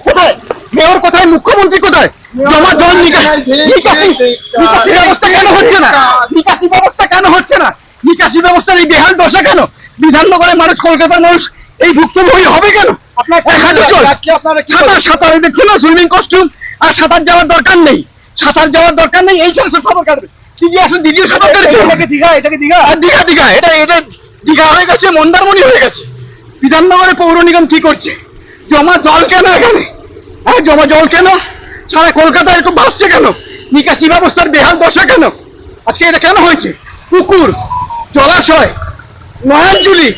কোথায় মেয়র, কোথায় মুখ্যমন্ত্রী, কোথায় জমা জল নিকাশি ব্যবস্থা কেন হচ্ছে না? নিকাশি ব্যবস্থা কেন হচ্ছে না? নিকাশি ব্যবস্থার এই বেহাল দশা কেন? বিধাননগরের মানুষ, কলকাতার মানুষ এই ভুক্তভোগী হবে কেন? সাঁতার দেখছে না, সুইমিং কস্টিউম, আর সাঁতার যাওয়ার দরকার নেই, সাঁতার যাওয়ার দরকার নেই, এইখানে সব সাঁতার কাটবে। দিঘি আসুন, দিঘিও সাঁতার কাটছে, দীঘা এটা এটা দীঘা হয়ে গেছে, মন্দারমণি হয়ে গেছে। বিধাননগরে পৌর নিগম কি করছে? জমা জল কেন এখানে? হ্যাঁ, জমা জল কেন? সারা কলকাতা একটু ভাসছে কেন? নিকাশি ব্যবস্থার বেহাল দশা কেন? আজকে এটা কেন হয়েছে? পুকুর, জলাশয়, নয়নজুলি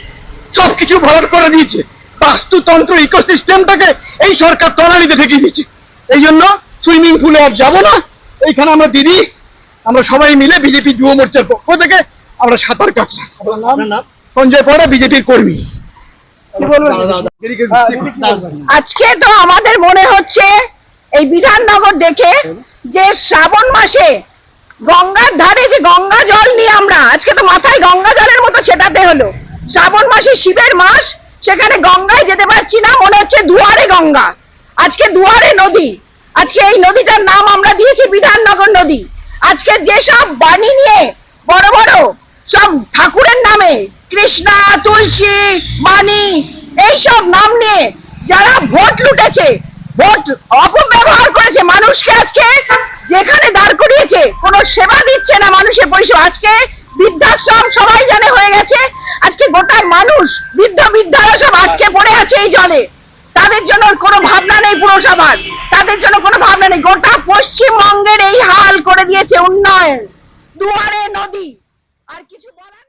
সবকিছু ভরাট করে দিয়েছে। বাস্তুতন্ত্র, ইকোসিস্টেমটাকে এই সরকার তলানিতে ঠেকিয়ে দিয়েছে। এই জন্য সুইমিং পুলে আর যাবো না। এইখানে আমরা দিদি, আমরা সবাই মিলে বিজেপি যুব মোর্চার পক্ষ থেকে আমরা সাঁতার কাটলাম। সঞ্জয় পড়া, বিজেপির কর্মী। আজকে তো আমাদের মনে হচ্ছে এই বিধাননগর দেখে যে শ্রাবণ মাসে গঙ্গার ধারে যে গঙ্গা জল নিয়ে আমরা আজকে তো মাথায় গঙ্গা জলের মতো ছেটাতে হলো। শ্রাবণ মাসে শিবের মাস, সেখানে গঙ্গায় যেতে পারছি না, মনে হচ্ছে দুয়ারে গঙ্গা। আজকে দুয়ারে নদী, আজকে এই নদীটার নাম আমরা দিয়েছি বিধাননগর নদী। আজকে যেসব বাণী নিয়ে বড় বড় সব ঠাকুরের নামে, কৃষ্ণা, তুলসী, বাণী, এইসব নাম নিয়ে যারা ভোট লুটেছে, ভোট অপব্যবহার করেছে, মানুষকে আজকে যেখানে দাঁড় করিয়েছে, কোনো সেবা দিচ্ছে না, মানুষের পরিষেবা। আজকে বৃদ্ধাশ্রম সবাই জানে হয়ে গেছে। আজকে গোটা মানুষ, বৃদ্ধারা সব আটকে পড়ে আছে এই জলে। তাদের জন্য কোনো ভাবনা নেই পুরসভার, তাদের জন্য কোনো ভাবনা নেই। গোটা পশ্চিমবঙ্গের এই হাল করে দিয়েছে উন্নয়ন, দুয়ারে নদী, আর কিছু বলার